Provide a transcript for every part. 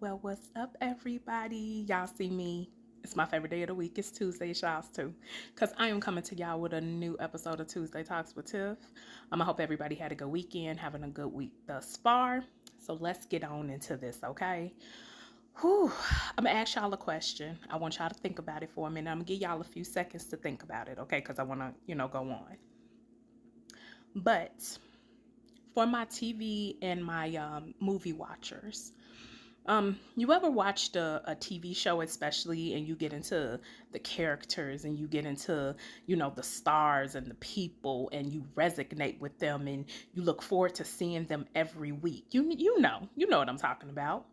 Well, what's up, everybody? Y'all see me. It's my favorite day of the week. It's Tuesday, y'all's too. Because I am coming to y'all with a new episode of Tuesday Talks with Tiff. I hope everybody had a good weekend, having a good week thus far. So let's get on into this, okay? Whew. I'm going to ask y'all a question. I want y'all to think about it for a minute. I'm going to give y'all a few seconds to think about it, okay? Because I want to, go on. But for my TV and my movie watchers, you ever watched a TV show, especially, and you get into the characters and you get into, the stars and the people, and you resonate with them and you look forward to seeing them every week? You know what I'm talking about.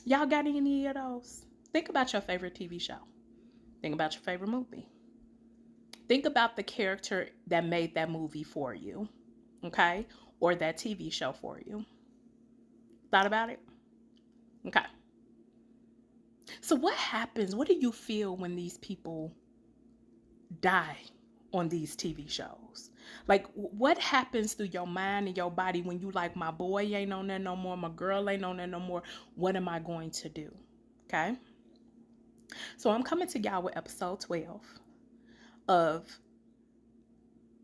Y'all got any of those? Think about your favorite TV show. Think about your favorite movie. Think about the character that made that movie for you, okay? Or that TV show for you. Thought about it? Okay. So what happens? What do you feel when these people die on these TV shows? Like, what happens through your mind and your body when you like, my boy ain't on there no more, my girl ain't on there no more? What am I going to do? Okay. So I'm coming to y'all with episode 12 of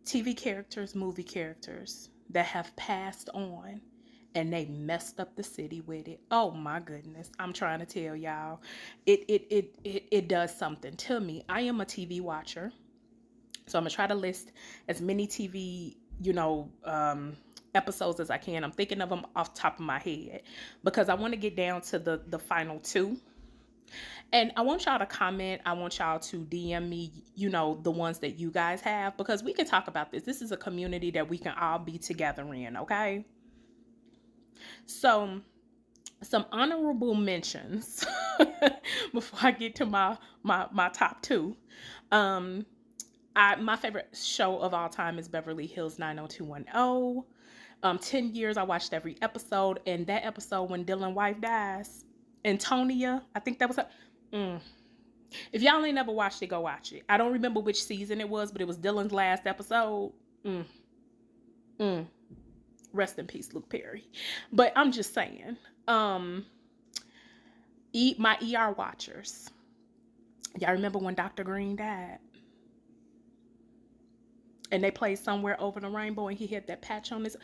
TV characters, movie characters that have passed on and they messed up the city with it. Oh my goodness. I'm trying to tell y'all. It does something to me. I am a TV watcher. So I'm gonna try to list as many TV, episodes as I can. I'm thinking of them off the top of my head because I want to get down to the final two. And I want y'all to comment. I want y'all to DM me, the ones that you guys have, because we can talk about this. This is a community that we can all be together in, okay? So, some honorable mentions before I get to my top two. My favorite show of all time is Beverly Hills 90210. 10 years I watched every episode, and that episode when Dylan's wife dies, Antonia, I think that was her. If y'all ain't never watched it, go watch it. I don't remember which season it was, but it was Dylan's last episode. Rest in peace, Luke Perry. But I'm just saying, my ER watchers. Y'all remember when Dr. Green died? And they played Somewhere Over the Rainbow and he had that patch on his...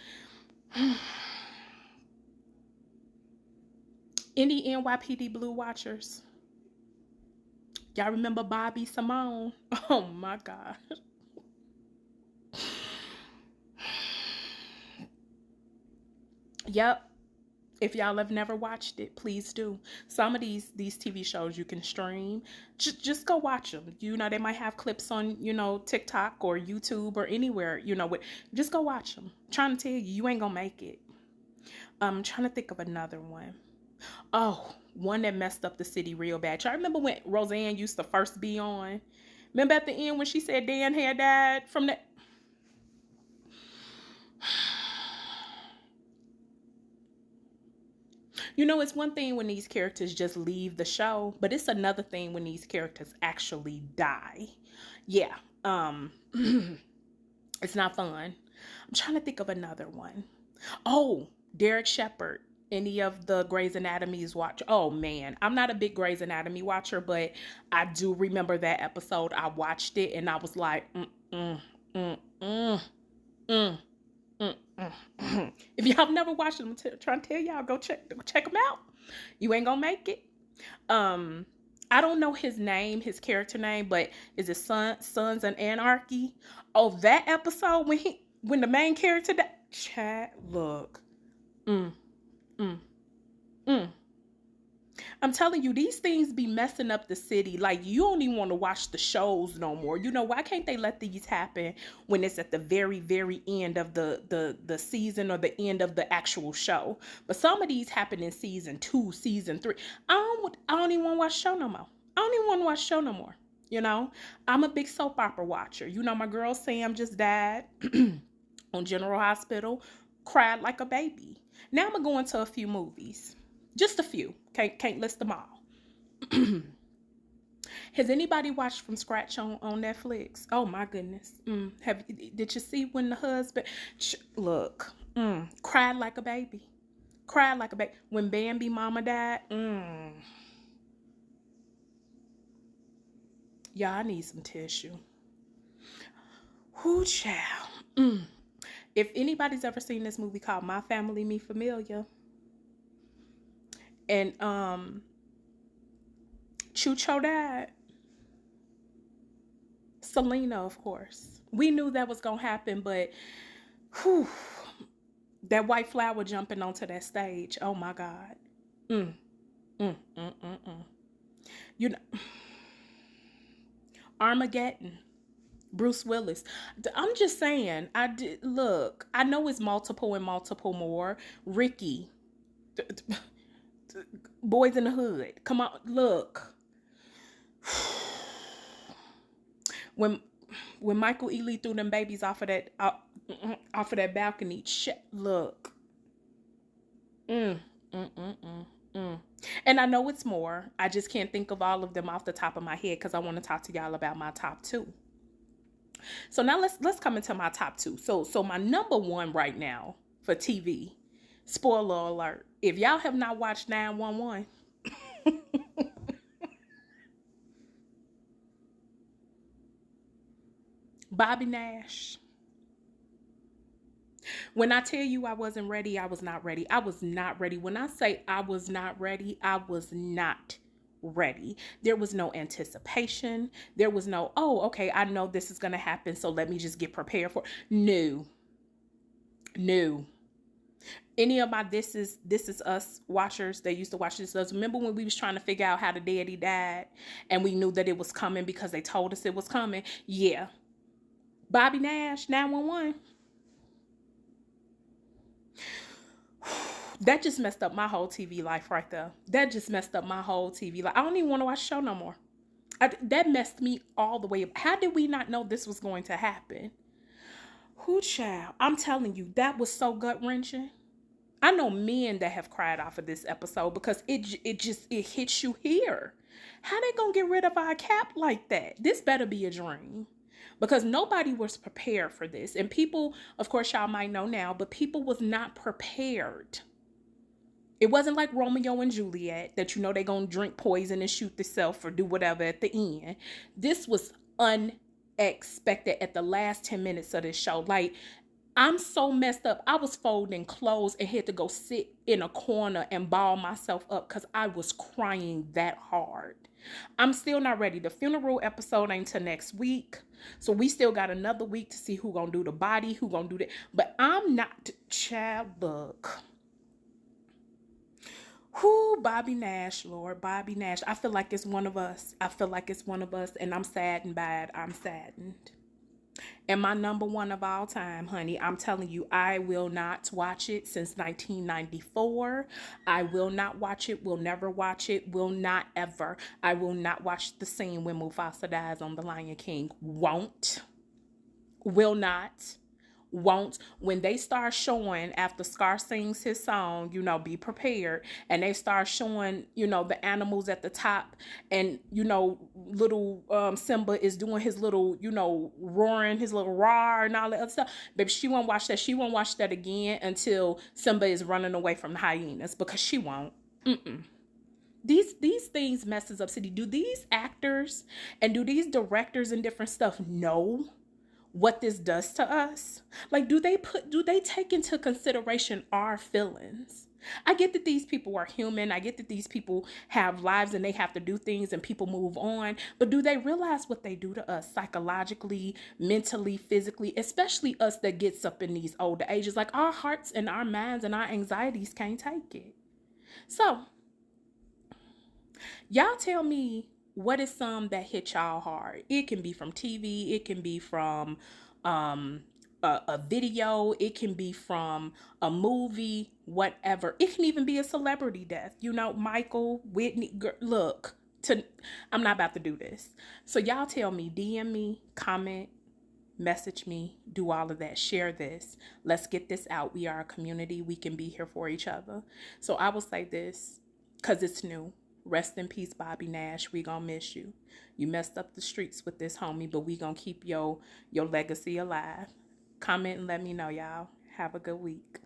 Any NYPD Blue watchers? Y'all remember Bobby Simone? Oh my God. Yep. If y'all have never watched it, please do. Some of these TV shows you can stream. Just go watch them. They might have clips on, TikTok or YouTube or anywhere, just go watch them. I'm trying to tell you, you ain't gonna make it. I'm trying to think of another one. Oh, one that messed up the city real bad. Y'all remember when Roseanne used to first be on? Remember at the end when she said Dan had died from that? It's one thing when these characters just leave the show, but it's another thing when these characters actually die. Yeah. It's not fun. I'm trying to think of another one. Oh, Derek Shepherd. Any of the Grey's Anatomy's watch? Oh man, I'm not a big Grey's Anatomy watcher, but I do remember that episode. I watched it and I was like, If y'all never watched them, I'm trying to tell y'all, go check them out. You ain't gonna make it. I don't know his name, his character name, but is it Sons and Anarchy? Oh, that episode when the main character died. Chat, look. I'm telling you, these things be messing up the city. Like, you don't even want to watch the shows no more. Why can't they let these happen when it's at the very, very end of the season or the end of the actual show? But some of these happen in season 2, season 3. I don't even want to watch the show no more. I don't even want to watch the show no more. I'm a big soap opera watcher. My girl Sam just died on General Hospital. Cried like a baby. Now I'm going to go into a few movies. Just a few. Can't list them all. Has anybody watched From Scratch on Netflix? Oh my goodness. Did you see when the husband look cried like a baby? Cried like a baby. When Bambi mama died, y'all, I need some tissue. Whoo, child. If anybody's ever seen this movie called My Family, Me Familiar, and Chucho died, Selena, of course. We knew that was gonna happen, but whew, that white flower jumping onto that stage. Oh my God. Mm, mm. You know, Armageddon. Bruce Willis. I'm just saying. I did look. I know it's multiple and multiple more. Ricky. Boys in the Hood. Come on, look. When when Michael Ealy threw them babies off of that balcony, look. Mm, mm, mm, mm, mm. And I know it's more. I just can't think of all of them off the top of my head because I want to talk to y'all about my top two. So now let's come into my top two. So my number one right now for TV. Spoiler alert. If y'all have not watched 911, Bobby Nash. When I tell you I wasn't ready, I was not ready. I was not ready. When I say I was not ready, I was not ready. There was no anticipation. There was no, oh, okay, I know this is going to happen, so let me just get prepared for it. No. No. Any of my this is us watchers that used to watch this us, remember when we was trying to figure out how the daddy died and we knew that it was coming because they told us it was coming? Yeah. Bobby Nash, 911. That just messed up my whole TV life right there. That just messed up my whole TV life. I don't even want to watch the show no more. That messed me all the way up. How did we not know this was going to happen? Who, child? I'm telling you, that was so gut wrenching. I know men that have cried off of this episode because it hits you here. How they gonna get rid of our cap like that? This better be a dream. Because nobody was prepared for this. And people, of course, y'all might know now, but people was not prepared. It wasn't like Romeo and Juliet that you know they gonna drink poison and shoot themselves or do whatever at the end. This was unexpected at the last 10 minutes of this show. Like, I'm so messed up. I was folding clothes and had to go sit in a corner and ball myself up because I was crying that hard. I'm still not ready. The funeral episode ain't till next week. So we still got another week to see who gonna do the body, who gonna do that. But I'm not, child, look. Who, Bobby Nash, Lord, Bobby Nash. I feel like it's one of us. I feel like it's one of us, and I'm saddened by it. I'm saddened. And my number one of all time, honey, I'm telling you, I will not watch it since 1994. I will not watch it, will never watch it, will not ever. I will not watch the scene when Mufasa dies on The Lion King. Won't. Will not. Won't. When they start showing after Scar sings his song, be prepared, and they start showing the animals at the top, and little Simba is doing his little roaring, his little roar and all that other stuff, baby, she won't watch that. She won't watch that again until Simba is running away from the hyenas, because she won't. These things messes up city. Do these actors and do these directors and different stuff know what this does to us? Like, do they take into consideration our feelings? I get that these people are human. I get that these people have lives and they have to do things and people move on. But do they realize what they do to us psychologically, mentally, physically, especially us that gets up in these older ages? Like, our hearts and our minds and our anxieties can't take it. So, y'all tell me, what is some that hit y'all hard? It can be from TV. It can be from a video. It can be from a movie, whatever. It can even be a celebrity death. Michael, Whitney, look. I'm not about to do this. So y'all tell me, DM me, comment, message me, do all of that. Share this. Let's get this out. We are a community. We can be here for each other. So I will say this, because it's new. Rest in peace, Bobby Nash. We gonna miss you. You messed up the streets with this, homie, but we gonna keep your legacy alive. Comment and let me know, y'all. Have a good week.